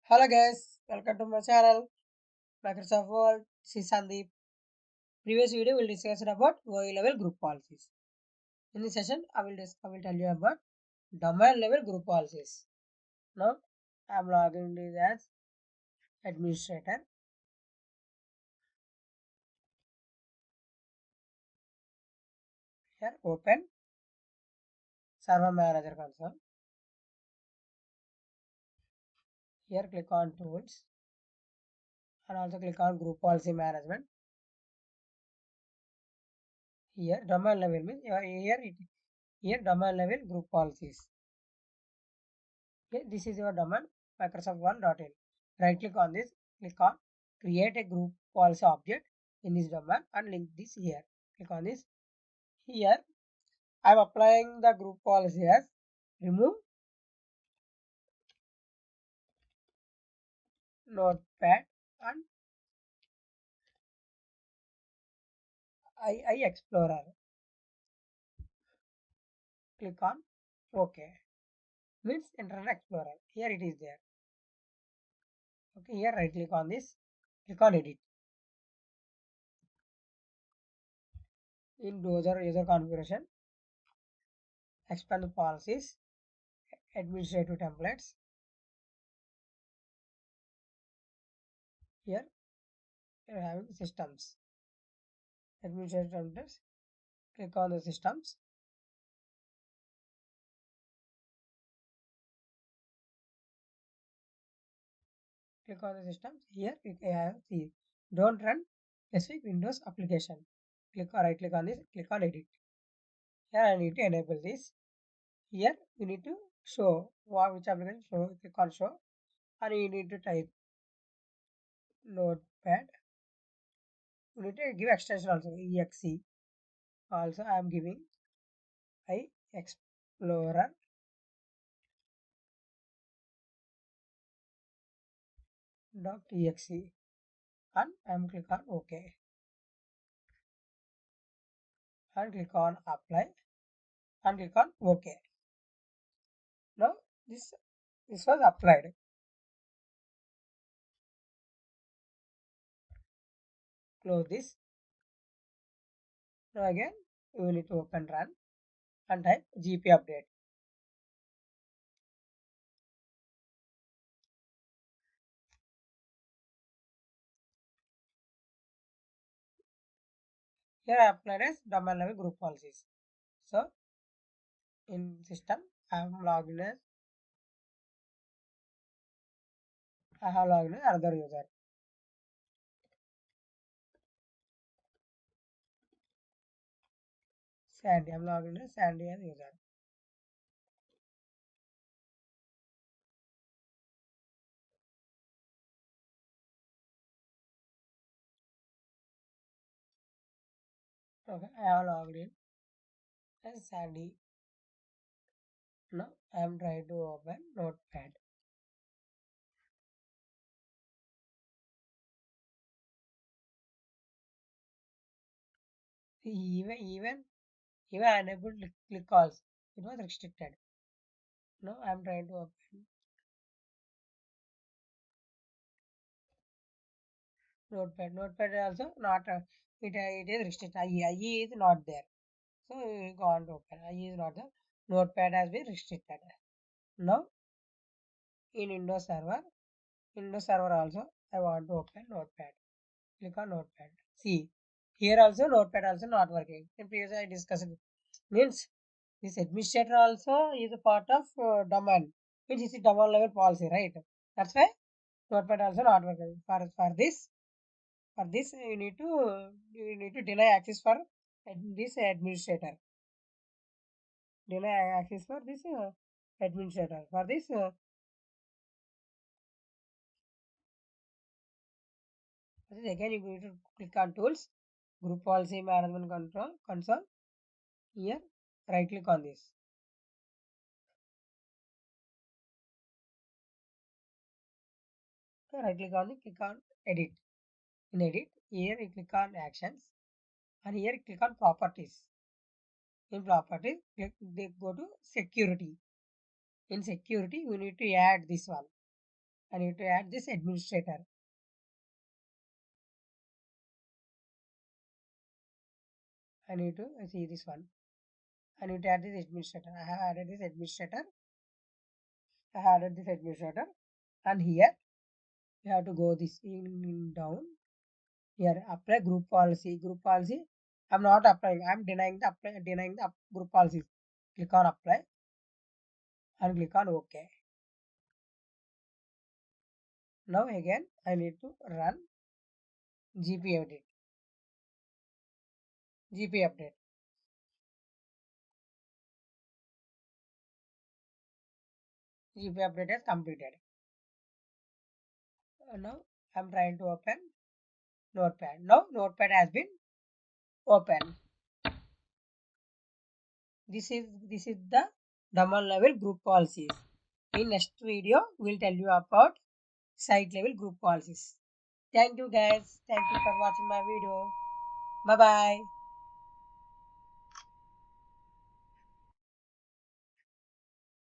Hello guys, welcome to my channel Microsoft Word. This is Sandeep. Previous video will discuss about OE level group policies. In this session, I will tell you about domain level group policies. Now, I am logging in as administrator. Here, open Server Manager console. Here, click on Tools and also click on Group Policy Management. Here, domain level means here domain level group policies. Okay, this is your domain Microsoft Word.in. Right click on this, click on create a group policy object in this domain and link this here. Click on this. Here I am applying the group policy as remove notepad and I Explorer. Click on OK. Means Internet Explorer. Here it is there. Okay, here right click on this. Click on edit. In user configuration, expand the policies, administrative templates. Here you are having systems. Administrative templates. Click on the systems. Click on the systems. Here you have see don't run specific Windows application. Right click on this. Click on edit. Here I need to enable this. Here you need to show which application show. Click on show and you need to type notepad. You need to give extension also exe. Also I am giving I Explorer. .exe and I am click on OK and click on apply and click on OK. Now this was applied. Close this. Now again you need to open run and type GP update. Here I applied as domain level group policies. So in system I have logged in as another user. Sandy. I am logged in as Sandy as user. Okay, I have logged in as Sandy. Now I am trying to open Notepad. Even unable to click calls. It was restricted. Now I am trying to open Notepad. Notepad also not it is restricted. IE is not there. So you can't open. IE is not there. Notepad has been restricted. Now in Windows Server also I want to open Notepad. Click on Notepad. See here also Notepad also not working. In previous I discussed means this administrator also is a part of domain. Means it's a domain level policy, right? That's why Notepad also not working. For this you need to deny access for this administrator. Deny access for this administrator. For this again you need to click on tools, group policy management control console. Here right click on this. Okay, right click on it, click on edit. In edit, here you click on actions and here click on properties. In properties, they go to security. In security, you need to add this one. I need to add this administrator. I need to see this one. I need to add this administrator. I have added this administrator. I have added this administrator. And here you have to go this in down. Here apply group policy. Group policy. I'm not applying. I'm denying the apply, denying the group policies. Click on apply and click on OK. Now again I need to run GP update. GP update. GP update is completed. Now I'm trying to open Notepad. Now Notepad has been opened. This is the domain level group policies. In next video, we'll tell you about site level group policies. Thank you guys. Thank you for watching my video. Bye bye.